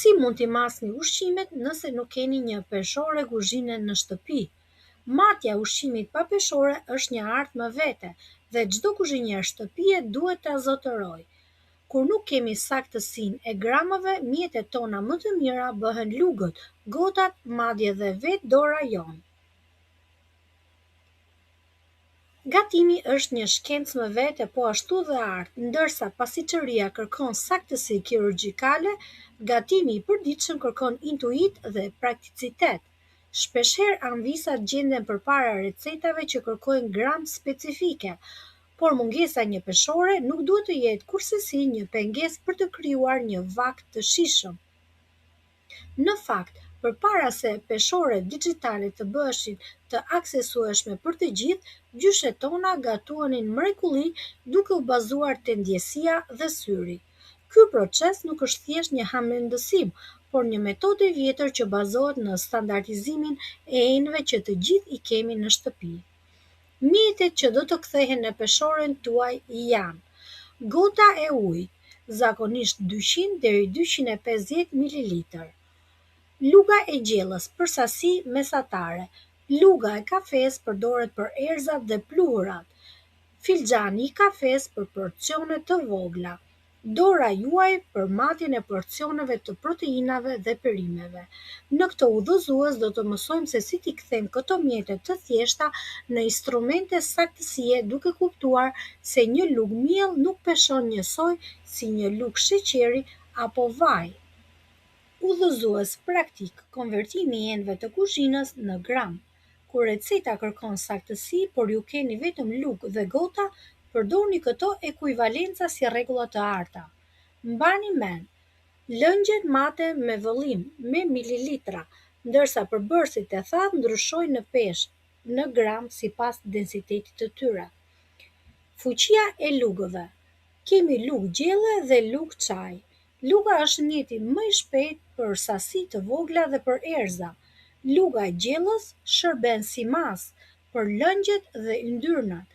Si mund t'i masni ushqimet nëse nuk keni një peshore kuzhine në shtëpi? Matja e ushqimit pa peshore është një artë më vete dhe çdo kuzhinier shtëpie duhet ta zotërojë. Kur nuk kemi saktësinë e gramave, mjetet tona më të mira bëhen lugët, gotat, madje dhe vetë dora jonë. Gatimi është një shkencë më vete po ashtu dhe artë, ndërsa pasitëria kërkon saktësi kirurgjikale, gatimi i përditshëm kërkon intuit dhe prakticitet. Shpeshherë anvisat gjenden përpara recetave që kërkojnë gram specifike, por mungesa e një peshore nuk duhet të jetë kurrësisi një pengesë për të krijuar një vak të shijshëm. Në fakt, përpara se peshoret digjitale të bëheshin të aksesueshme për të gjithë, gjyshet tona gatuanin mrekulli duke u bazuar te ndjesia dhe syri. Ky proces nuk është thjesht një hamendësim, por një metodë e vjetër që bazohet në standardizimin e enëve që të gjithë i kemi në shtëpi. Mjetet që do të kthehen në peshoren tuaj janë: gota e ujit, zakonisht 200 deri 250 ml. Luga e gjellës për sasi mesatare. Luga e kafes përdoret për erëzat dhe pluhurat. Filxhani i kafes për porcione të vogla. Dora juaj për matjen e porcioneve të proteinave dhe perimeve. Në këtë udhëzues do të mësojmë se si t'i kthejmë këto mjete të thjeshta në instrumente saktësie, duke kuptuar se një lugë miell nuk peshon njësoj si një lugë sheqeri apo vaj. Udhëzues praktik: konvertimi i enëve të kuzhinës në gram. Kur receta kërkon saktësi, por ju keni vetëm lugë dhe gota, përdorni këto ekuivalenca si rregulla të arta. Mbani mend, lëngjet mate me vëllim me mililitra, ndërsa përbërësit e thatë ndryshojnë në peshë, në gram sipas densitetit të tyre. Fuqia e lugëve. Kemi lugë gjelle dhe lugë çaj. Luga është mjeti më i shpejtë për sasi të vogla dhe për erëza. Luga e gjellës shërben si masë për lëngjet dhe yndyrnat.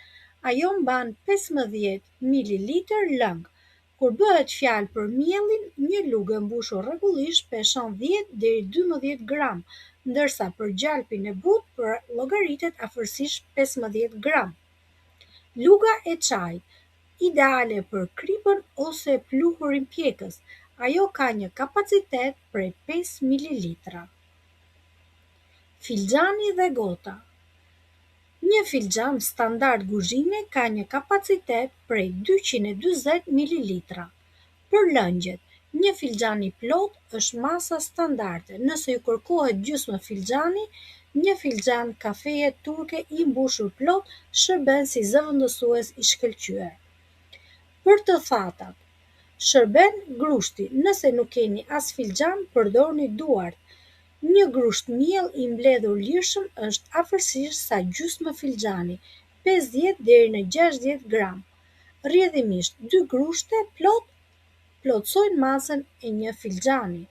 Ajo mban 15 ml lëng. Kur bëhet fjalë për miellin, një lugë e mbushur rregullisht peshon 10 deri 12 gram, ndërsa për gjalpin e butë llogaritet afërsisht 15 gram. Luga e çajit, ideale për kripën ose pluhurin pjekës. Ajo ka një kapacitet prej 5 ml. Filxhani dhe gota. Një filxhan standard kuzhine ka një kapacitet prej 240 ml. Për lëngjet, një filxhan i plot është masa standarde. Nëse ju kërkohet gjysmë filxhani, një filxhan kafeje turke i mbushur plot shërben si zëvendësues i shkëlqyer. Për të thatat, shërben grushti. Nëse nuk keni as filxhan, përdorni duart. Një grusht miell i mbledhur lirshëm është afërsisht sa gjysmë filxhani, 50 deri në 60 gram. Rrjedhimisht 2 grushte plotësojnë masën e një filxhani.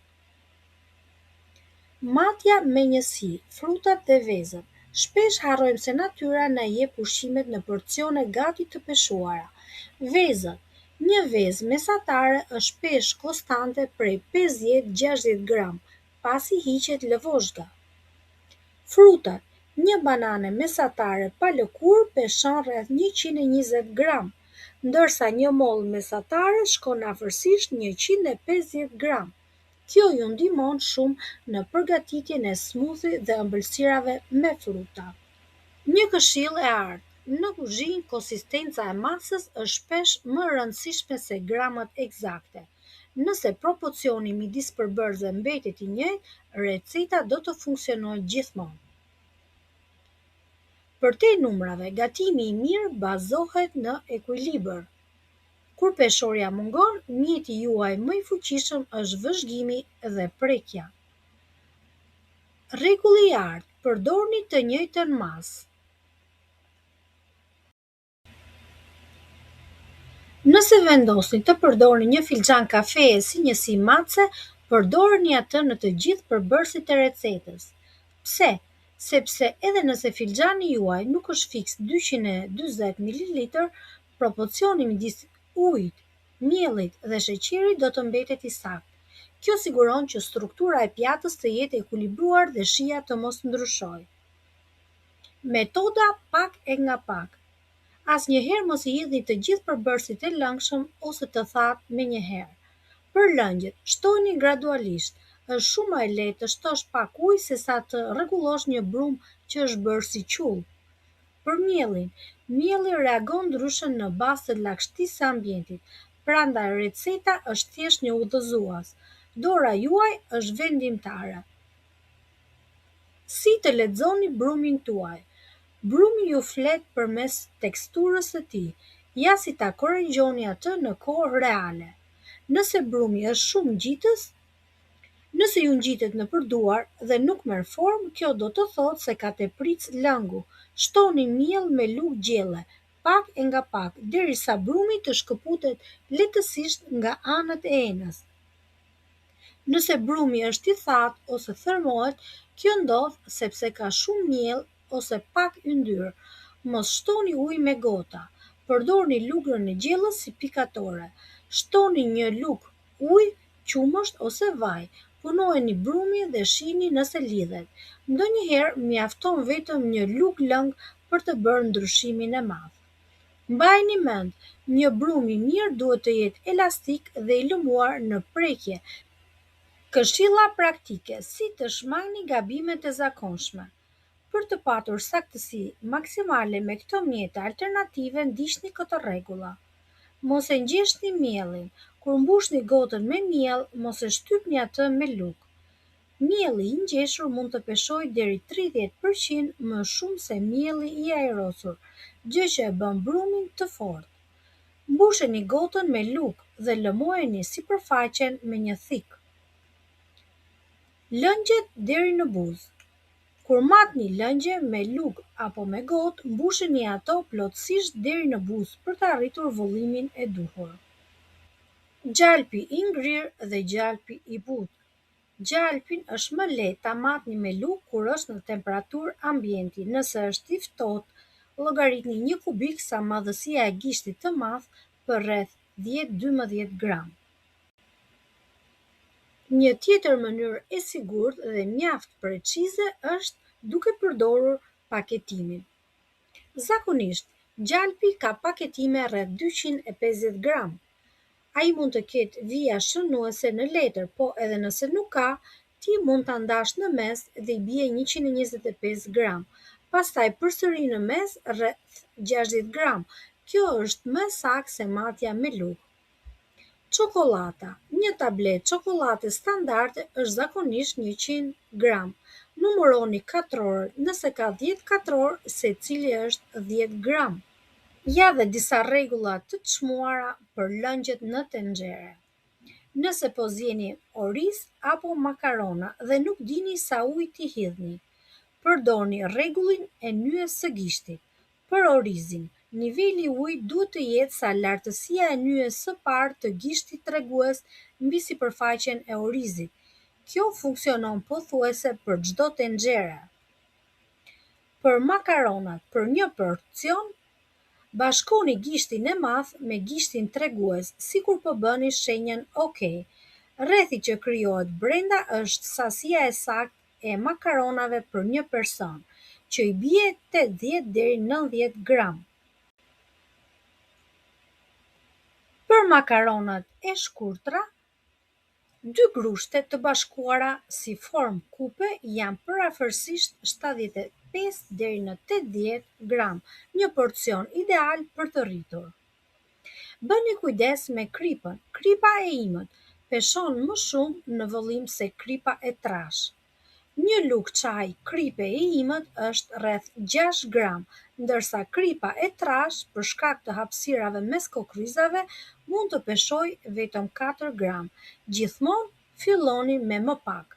Matja me njësi, frutat dhe vezët. Shpesh harrojmë se natyra na jep ushqimet në porcione gati të peshuara. Vezët. Një vezë mesatare është shpesh konstante prej 50-60 gram, pasi hiqet lëvozhga. Frutat. Një banane mesatare pa lëkurë peshon rreth 120 gram, ndërsa një mollë mesatare shkon afërsisht 150 gram. Kjo ju ndihmon shumë në përgatitjen e smoothie dhe ëmbëlsirave me fruta. Një këshill e artë. Në kuzhinë, konsistenca e masës është shpesh më e rëndësishme se gramat eksakte. Nëse proporcioni midis përbërësve mbetet i njëjtë, receta do të funksionojë gjithmonë. Për te numrave, gatimi i mirë bazohet në ekuilibër. Kur peshorja mungon, mjeti juaj më i fuqishëm është vëzhgimi dhe prekja. Rregulli i artë: përdorni të njëjtën masë. Nëse vendosni të përdorni një filxhan kafeje si njësi matse, përdorni atë në të gjithë përbërësit e recetës. Pse? Sepse edhe nëse filxhani juaj nuk është fiks 240 ml, proporcioni midis ujit, miellit dhe sheqerit do të mbetet i saktë. Kjo siguron që struktura e pjatës të jetë ekuilibruar dhe shija të mos ndryshojë. Metoda pak e nga pak. Asnjëherë mos i hidhni të gjithë përbërësit e lëngshëm ose të thatë menjëherë. Për lëngjet, shtojini gradualisht. Është shumë më e lehtë të shtosh pak ujë sesa të rregullosh një brumë që është bërë si qull. Për miellin, mielli reagon ndryshe në bazë të lagështisë së ambientit, prandaj receta është thjesht një udhëzues. Dora juaj është vendimtare. Si të lexoni brumin tuaj? Brumi ju flet përmes teksturës së tij, ja si ta korrigjoni atë në kohë reale. Nëse brumi është shumë ngjitës, nëse ju ngjitet nëpër duar dhe nuk merr formë, kjo do të thotë se ka tepric lëngu. Shtoni miell me lugë gjelle, pak e nga pak, derisa brumi të shkëputet lehtësisht nga anët e enës. Nëse brumi është i thatë ose thërmohet, kjo ndodh sepse ka shumë miell ose pak yndyrë. Mos shtoni ujë me gota. Përdorni lugrën e gjellës si pikatore. Shtoni një lugë ujë, qumësht ose vaj. Punojeni brumin dhe shihni nëse lidhet. Ndonjëherë mjafton vetëm një lugë lëng për të bërë ndryshimin e madh. Mbajini mend, një brum i mirë duhet të jetë elastik dhe i lëmuar në prekje. Këshilla praktike: si të shmangni gabimet e zakonshme. Për të patur saktësi maksimale me këto mjete alternative, ndiqni këto rregulla. Mos e ngjeshni miellin. Kur mbushni gotën me miell, mos e shtypni atë me lugë. Mielli i ngjeshur mund të peshojë deri 30% më shumë se mielli i ajrosur, gjë që e bën brumin të fortë. Mbusheni gotën me lugë dhe lëmojeni sipërfaqen me një thikë. Lëngjet deri në buzë. Kur matni lëngje me lugë apo me gotë, mbusheni ato plotësisht deri në buzë për të arritur vëllimin e duhur. Gjalpi i ngrirë dhe gjalpi i butë. Gjalpin është më lehtë ta matni me lugë kur është në temperaturë ambienti. Nëse është i ftohtë, llogaritni 1 kubik sa madhësia e gishtit të madh për rreth 10-12 gram. Një tjetër mënyrë e sigurt dhe mjaft precize është duke përdorur paketimin. Zakonisht, gjalpi ka paketime rreth 250 gram. Ai mund të ketë vija shënuese në letër, po edhe nëse nuk ka, ti mund ta ndash në mes dhe i bie 125 gram. Pastaj përsëri në mes rreth 60 gram. Kjo është më saktë se matja me lugë. Çokolata. Një tabletë çokolate standarde është zakonisht 100 gram. Numëroni katrorët, nëse ka 10 katror, secili është 10 gram. Ja dhe disa rregulla të çmuara për lëngjet në tenxhere. Nëse po zjeni oriz apo makarona dhe nuk dini sa ujë t'i hidhni, përdorni rregullin e nyjes së gishtit. Për orizin, niveli i ujit duhet të jetë sa lartësia e nyjes së parë të gishtit tregues mbi sipërfaqen e orizit. Kjo funksionon pothuajse për çdo tenxhere. Për makaronat, për një porcion, bashkoni gishtin e madh me gishtin tregues, sikur po bëni shenjën OK. Rrethi që krijohet brenda është sasia e saktë e makaronave për një person, që i bie 80 deri 90 gram. Për makaronat e shkurtra, 2 grushte të bashkuara si formë kupe janë përafërsisht 75 deri në 80 gram, një porcion ideal për të rritur. Bëni kujdes me kripën. Kripa e imët peshon më shumë në vëllim se kripa e trash. Një lugë çaj kripe e imët është rreth 6 gram, ndërsa kripa e trash, për shkak të hapësirave mes kokryzave, mund të peshojë vetëm 4 gram. Gjithmonë filloni me më pak.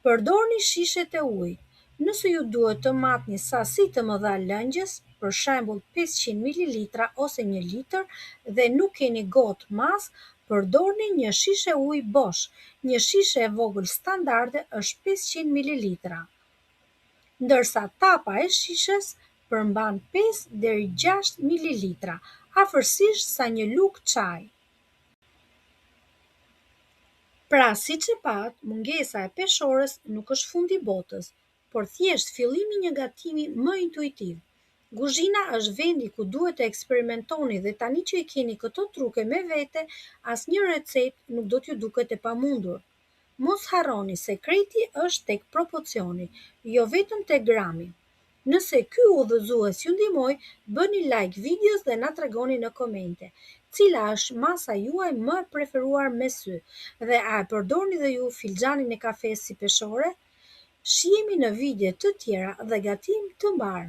Përdorni shishet e ujit. Nëse ju duhet të matni sasi të mëdha lëngjes, për shembull 500 ml ose 1 litër, dhe nuk keni gotë mas, përdorni një shishe ujë bosh. Një shishe e vogël standarde është 500 ml, ndërsa tapa e shishes përmban 5 deri 6 ml, afërsisht sa një lugë çaji. Pra, siç e pat, mungesa e peshores nuk është fundi i botës, por thjesht fillimi i një gatimi më intuitiv. Kuzhina është vendi ku duhet të eksperimentoni dhe tani që i keni këto truke me vete, asnjë recetë nuk do t'ju duket e pamundur. Mos harroni, sekreti është tek proporcioni, jo vetëm tek grami. Nëse ky udhëzues ju ndihmoi, bëni like videos dhe na tregoni në komente cila është masa juaj më e preferuar me sy dhe a e përdorni dhe ju filxhanin e kafes si peshore? Shihemi në video të tjera dhe gatim të mbar.